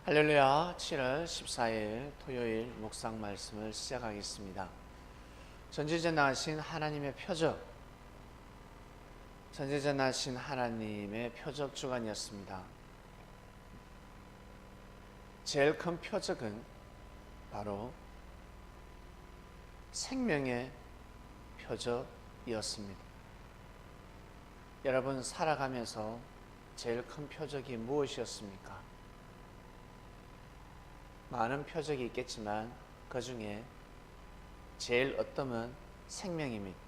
할렐루야. 7월 14일 토요일 묵상 말씀을 시작하겠습니다. 전지전능하신 하나님의 표적, 전지전능하신 하나님의 표적 주간이었습니다. 제일 큰 표적은 바로 생명의 표적이었습니다. 여러분, 살아가면서 제일 큰 표적이 무엇이었습니까? 많은 표적이 있겠지만 그 중에 제일 어떠면 생명입니다.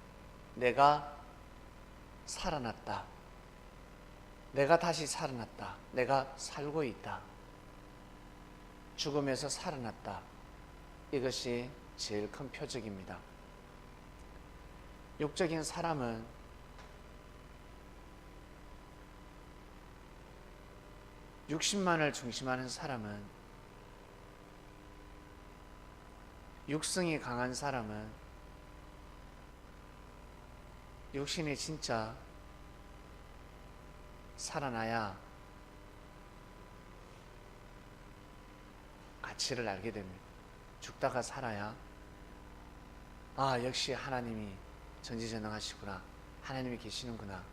내가 살아났다. 내가 다시 살아났다. 내가 살고 있다. 죽음에서 살아났다. 이것이 제일 큰 표적입니다. 육적인 사람은 육신만을 중심하는 사람은, 육성이 강한 사람은 육신이 진짜 살아나야 가치를 알게 됩니다. 죽다가 살아야 역시 하나님이 전지전능하시구나, 하나님이 계시는구나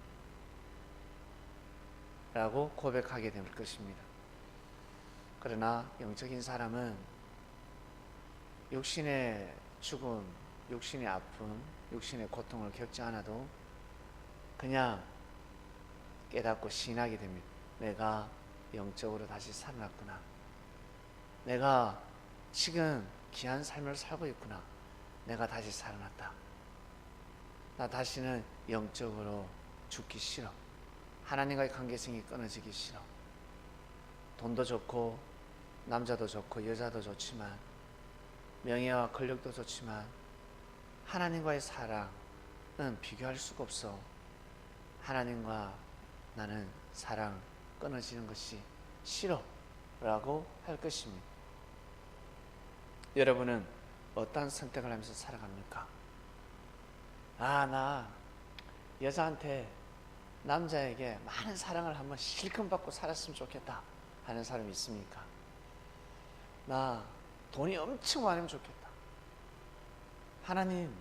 라고 고백하게 될 것입니다. 그러나 영적인 사람은 육신의 죽음, 육신의 아픔, 육신의 고통을 겪지 않아도 그냥 깨닫고 신하게 됩니다. 내가 영적으로 다시 살아났구나. 내가 지금 귀한 삶을 살고 있구나. 내가 다시 살아났다. 나 다시는 영적으로 죽기 싫어. 하나님과의 관계성이 끊어지기 싫어. 돈도 좋고 남자도 좋고 여자도 좋지만, 명예와 권력도 좋지만 하나님과의 사랑은 비교할 수가 없어. 하나님과 나는 사랑 끊어지는 것이 싫어 라고 할 것입니다. 여러분은 어떠한 선택을 하면서 살아갑니까? 나 여자한테, 남자에게 많은 사랑을 한번 실컷 받고 살았으면 좋겠다 하는 사람이 있습니까? 나 돈이 엄청 많으면 좋겠다. 하나님,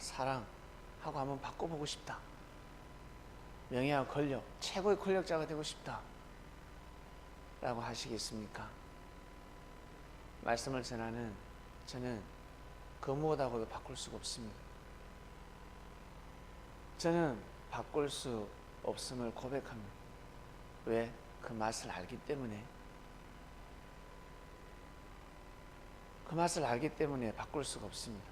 사랑하고 한번 바꿔보고 싶다. 명예와 권력, 최고의 권력자가 되고 싶다 라고 하시겠습니까? 말씀을 전하는 저는 그 무엇하고도 바꿀 수가 없습니다. 저는 바꿀 수 없음을 고백합니다. 왜? 그 맛을 알기 때문에. 그 맛을 알기 때문에 바꿀 수가 없습니다.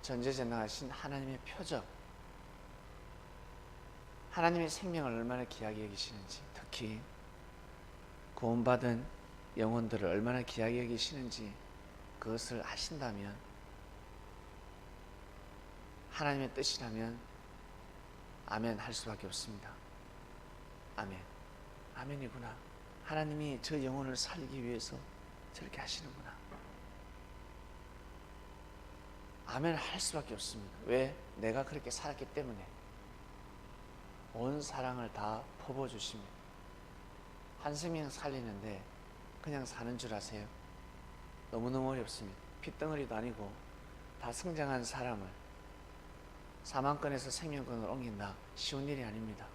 전지전능하신 하나님의 표적, 하나님의 생명을 얼마나 귀하게 여기시는지, 특히 구원받은 영혼들을 얼마나 귀하게 여기시는지 그것을 아신다면, 하나님의 뜻이라면 아멘 할 수밖에 없습니다. 아멘. 아멘이구나. 하나님이 저 영혼을 살리기 위해서 저렇게 하시는구나. 아멘 할 수밖에 없습니다. 왜? 내가 그렇게 살았기 때문에. 온 사랑을 다 퍼부어주십니다. 한 생명 살리는데 그냥 사는 줄 아세요? 너무너무 어렵습니다. 핏덩어리도 아니고 다 성장한 사람을 사망권에서 생명권으로 옮긴다, 쉬운 일이 아닙니다.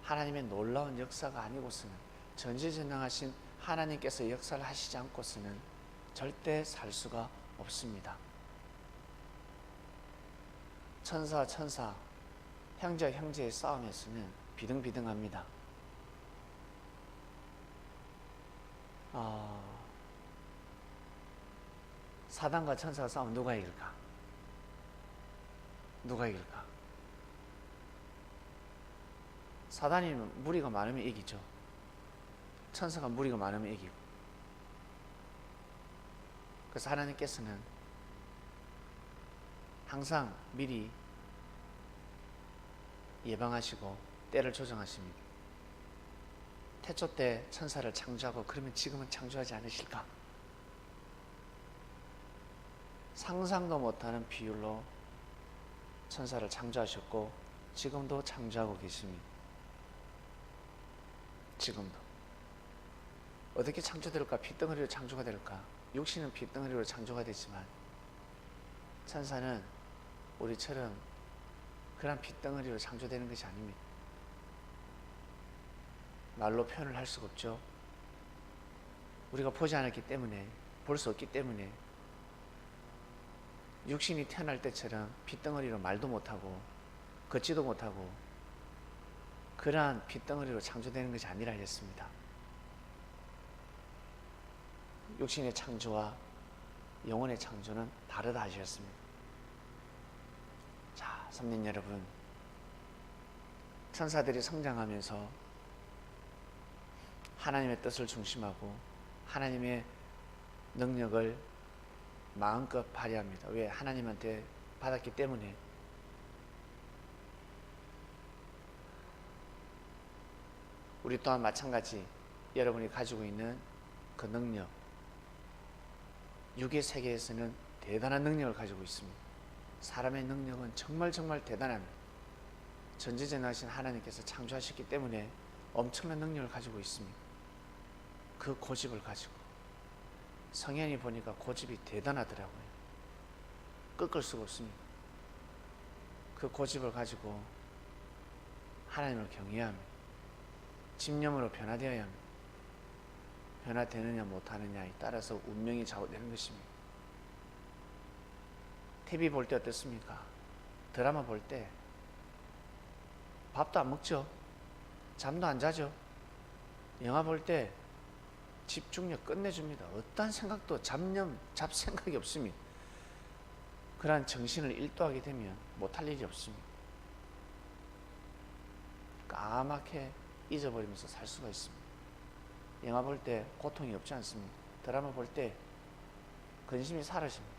하나님의 놀라운 역사가 아니고서는, 전지전능하신 하나님께서 역사를 하시지 않고서는 절대 살 수가 없습니다. 천사와 천사, 형제와 형제의 싸움에서는 비등비등합니다. 사단과 천사가 싸우면 누가 이길까? 누가 이길까? 사단이 무리가 많으면 이기죠. 천사가 무리가 많으면 이기고. 그래서 하나님께서는 항상 미리 예방하시고 때를 조정하십니다. 태초 때 천사를 창조하고 그러면 지금은 창조하지 않으실까? 상상도 못하는 비율로 천사를 창조하셨고 지금도 창조하고 계십니다. 지금도. 어떻게 창조될까? 핏덩어리로 창조가 될까? 육신은 핏덩어리로 창조가 되지만 천사는 우리처럼 그런 핏덩어리로 창조되는 것이 아닙니다. 말로 표현을 할 수가 없죠. 우리가 보지 않았기 때문에, 볼 수 없기 때문에 육신이 태어날 때처럼 핏덩어리로 말도 못하고 걷지도 못하고 그러한 핏덩어리로 창조되는 것이 아니라 했습니다. 육신의 창조와 영혼의 창조는 다르다 하셨습니다. 자, 성민 여러분, 천사들이 성장하면서 하나님의 뜻을 중심하고 하나님의 능력을 마음껏 발휘합니다. 왜? 하나님한테 받았기 때문에. 우리 또한 마찬가지 여러분이 가지고 있는 그 능력, 육의 세계에서는 대단한 능력을 가지고 있습니다. 사람의 능력은 정말 대단합니다. 전지전능하신 하나님께서 창조하셨기 때문에 엄청난 능력을 가지고 있습니다. 그 고집을 가지고 성현이 보니까 고집이 대단하더라고요. 꺾을 수가 없습니다. 그 고집을 가지고 하나님을 경외해야 합니다. 집념으로 변화되어야 합니다. 변화되느냐 못하느냐에 따라서 운명이 좌우되는 것입니다. TV 볼 때 어떻습니까? 드라마 볼 때 밥도 안 먹죠? 잠도 안 자죠? 영화 볼 때 집중력 끝내줍니다. 어떠한 생각도 잡생각이 없습니다. 그러한 정신을 일도하게 되면 못할 일이 없습니다. 까맣게 잊어버리면서 살 수가 있습니다. 영화 볼 때 고통이 없지 않습니다. 드라마 볼 때 근심이 사라집니다.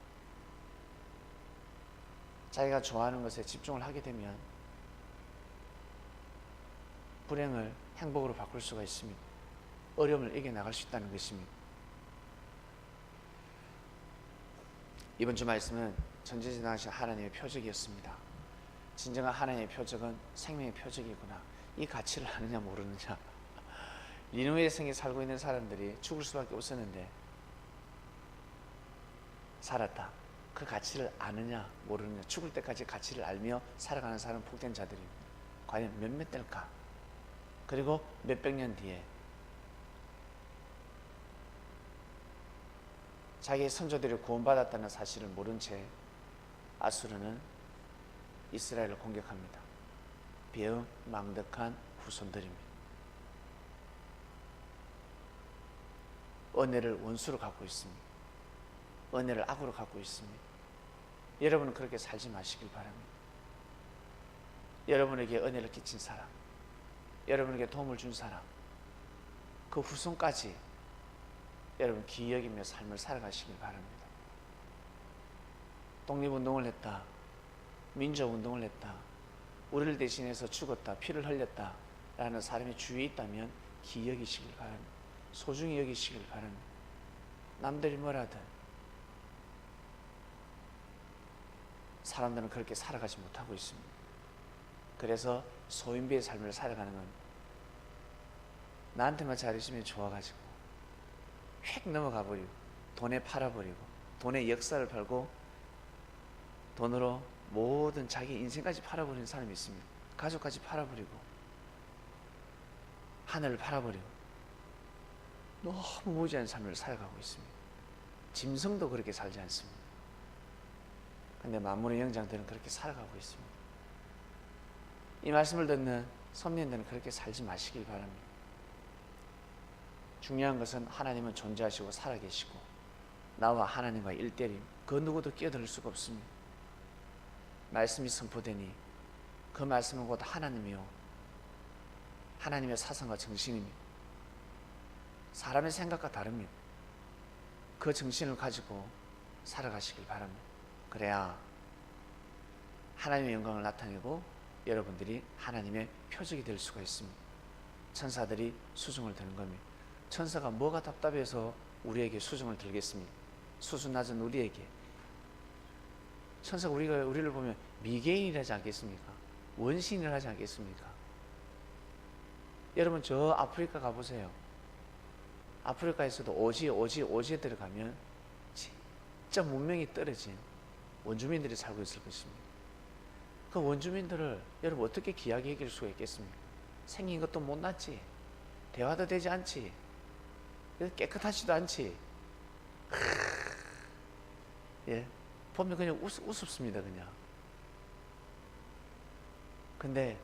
자기가 좋아하는 것에 집중을 하게 되면 불행을 행복으로 바꿀 수가 있습니다. 어려움을 이겨나갈 수 있다는 것입니다. 이번 주 말씀은 전지전능하신 하나님의 표적이었습니다. 진정한 하나님의 표적은 생명의 표적이구나. 이 가치를 아느냐 모르느냐. 니느웨 성에 살고 있는 사람들이 죽을 수밖에 없었는데 살았다. 그 가치를 아느냐 모르느냐. 죽을 때까지 가치를 알며 살아가는 사람은 복된 자들입니다. 과연 몇몇 될까? 그리고 몇백 년 뒤에 자기의 선조들이 구원받았다는 사실을 모른 채 아수르는 이스라엘을 공격합니다. 배은망덕한 후손들입니다. 은혜를 원수로 갖고 있습니다. 은혜를 악으로 갖고 있습니다. 여러분은 그렇게 살지 마시길 바랍니다. 여러분에게 은혜를 끼친 사람, 여러분에게 도움을 준 사람, 그 후손까지 여러분 귀히 여기며 삶을 살아가시길 바랍니다. 독립운동을 했다, 민주운동을 했다, 우리를 대신해서 죽었다, 피를 흘렸다 라는 사람이 주위에 있다면 귀히 여기시길 바랍니다. 소중히 여기시길 바랍니다. 남들이 뭐라든 사람들은 그렇게 살아가지 못하고 있습니다. 그래서 소인배의 삶을 살아가는 건 나한테만 잘해주면 좋아가지고 휙 넘어가 버리고 돈에 팔아버리고 돈의 역사를 팔고 돈으로 모든 자기 인생까지 팔아버리는 사람이 있습니다. 가족까지 팔아버리고 하늘을 팔아버리고 너무 무지한 삶을 살아가고 있습니다. 짐승도 그렇게 살지 않습니다. 근데 만물의 영장들은 그렇게 살아가고 있습니다. 이 말씀을 듣는 선민들은 그렇게 살지 마시길 바랍니다. 중요한 것은 하나님은 존재하시고 살아계시고 나와 하나님과 일대일, 그 누구도 끼어들 수가 없습니다. 말씀이 선포되니 그 말씀은 곧 하나님이요 하나님의 사상과 정신입니다. 사람의 생각과 다릅니다. 그 정신을 가지고 살아가시길 바랍니다. 그래야 하나님의 영광을 나타내고 여러분들이 하나님의 표적이 될 수가 있습니다. 천사들이 수중을 드는 겁니다. 천사가 뭐가 답답해서 우리에게 수중을 들겠습니까? 수준 낮은 우리에게. 천사가 우리를 보면 미개인이라지 않겠습니까? 원신이라지 않겠습니까? 여러분 저 아프리카 가보세요. 아프리카에서도 오지에 들어가면 진짜 문명이 떨어진 원주민들이 살고 있을 것입니다. 그 원주민들을 여러분 어떻게 귀하게 여길 수가 있겠습니까? 생긴 것도 못났지, 대화도 되지 않지, 깨끗하지도 않지. 예, 보면 그냥 우습습니다 그냥. 근데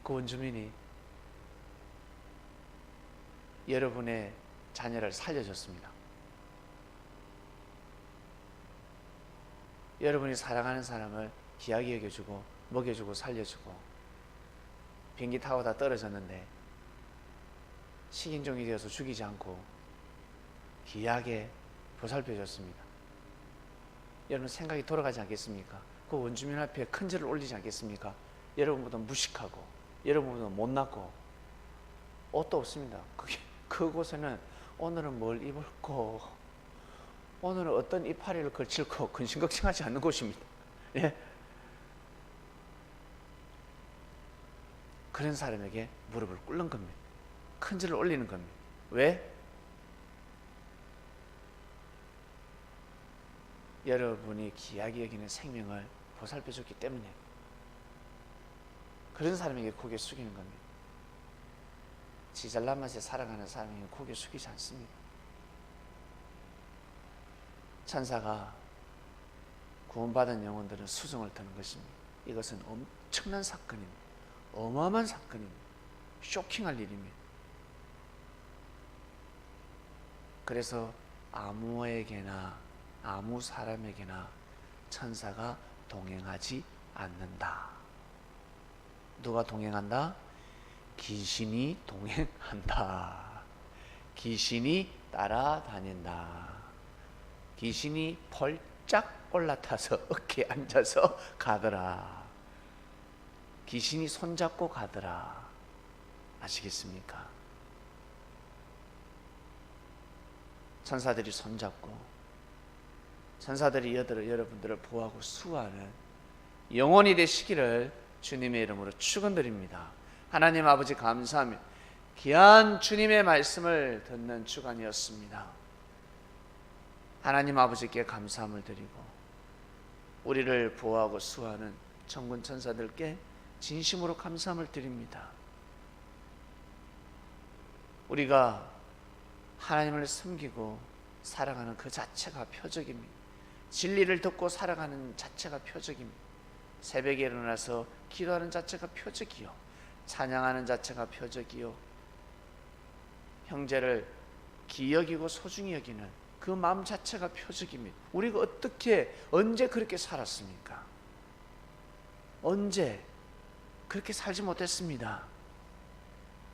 그 원주민이 여러분의 자녀를 살려줬습니다. 여러분이 사랑하는 사람을 귀하게 여겨주고 먹여주고 살려주고, 비행기 타고 다 떨어졌는데 식인종이 되어서 죽이지 않고 귀하게 보살펴줬습니다. 여러분 생각이 돌아가지 않겠습니까? 그 원주민 앞에 큰절을 올리지 않겠습니까? 여러분보다 무식하고 여러분보다 못났고 옷도 없습니다. 그곳에는 오늘은 뭘 입을고 오늘은 어떤 이파리를 걸칠고 근심걱정하지 않는 곳입니다. 예? 그런 사람에게 무릎을 꿇는 겁니다. 큰절을 올리는 겁니다. 왜? 여러분이 귀하게 여기는 생명을 보살펴줬기 때문에. 그런 사람에게 고개 숙이는 겁니다. 지잘난 맛에 살아가는 사람에게 고개 숙이지 않습니다. 천사가 구원받은 영혼들은 수종을 드는 것입니다. 이것은 엄청난 사건입니다. 어마어마한 사건입니다. 쇼킹할 일입니다. 그래서 아무에게나 아무 사람에게나 천사가 동행하지 않는다. 누가 동행한다? 귀신이 동행한다. 귀신이 따라다닌다. 귀신이 펄짝 올라타서 어깨에 앉아서 가더라. 귀신이 손잡고 가더라. 아시겠습니까? 천사들이 손잡고, 천사들이 여러분들을 보호하고 수호하는 영혼이 되시기를 주님의 이름으로 축원드립니다. 하나님 아버지 감사합니다. 귀한 주님의 말씀을 듣는 주간이었습니다. 하나님 아버지께 감사함을 드리고, 우리를 보호하고 수호하는 천군 천사들께 진심으로 감사함을 드립니다. 우리가 하나님을 섬기고 살아가는 그 자체가 표적입니다. 진리를 듣고 살아가는 자체가 표적입니다. 새벽에 일어나서 기도하는 자체가 표적이요, 찬양하는 자체가 표적이요, 형제를 귀히 여기고 소중히 여기는 그 마음 자체가 표적입니다. 우리가 언제 그렇게 살았습니까? 언제 그렇게 살지 못했습니다.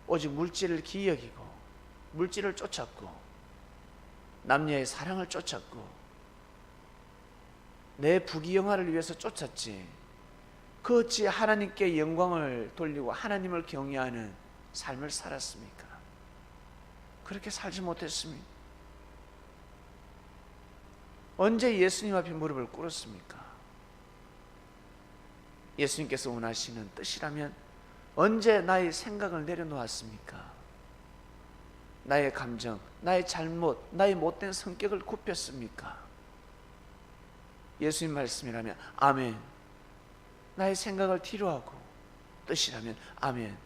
오직 물질을 귀히 여기고 물질을 쫓았고 남녀의 사랑을 쫓았고 내 부귀영화를 위해서 쫓았지, 그 어찌 하나님께 영광을 돌리고 하나님을 경외하는 삶을 살았습니까? 그렇게 살지 못했습니다. 언제 예수님 앞에 무릎을 꿇었습니까? 예수님께서 원하시는 뜻이라면 언제 나의 생각을 내려놓았습니까? 나의 감정, 나의 잘못, 나의 못된 성격을 굽혔습니까? 예수님 말씀이라면 아멘. 나의 생각을 뒤로하고 뜻이라면 아멘.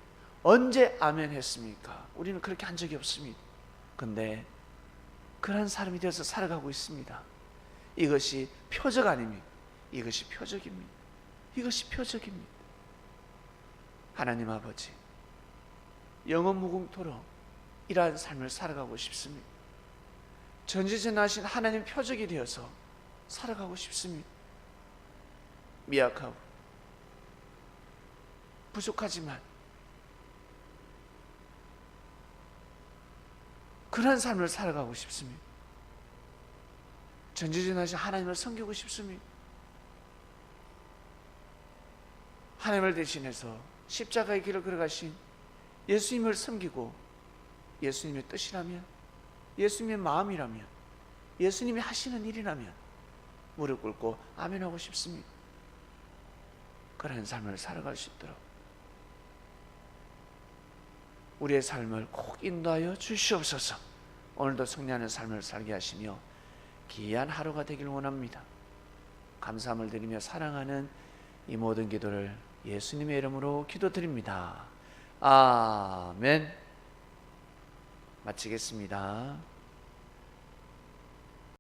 언제 아멘 했습니까? 우리는 그렇게 한 적이 없습니다. 근데 그런 사람이 되어서 살아가고 있습니다. 이것이 표적 아닙니까? 이것이 표적입니다. 이것이 표적입니다. 하나님 아버지, 영원 무궁토록 이러한 삶을 살아가고 싶습니다. 전지전능하신 하나님 표적이 되어서 살아가고 싶습니다. 미약하고 부족하지만 그런 삶을 살아가고 싶습니다. 전지전능하신 하나님을 섬기고 싶습니다. 하나님을 대신해서 십자가의 길을 걸어가신 예수님을 섬기고, 예수님의 뜻이라면, 예수님의 마음이라면, 예수님이 하시는 일이라면 무릎 꿇고 아멘하고 싶습니다. 그런 삶을 살아갈 수 있도록 우리의 삶을 꼭 인도하여 주시옵소서. 오늘도 승리하는 삶을 살게 하시며 귀한 하루가 되길 원합니다. 감사함을 드리며 사랑하는 이 모든 기도를 예수님의 이름으로 기도드립니다. 아멘. 마치겠습니다.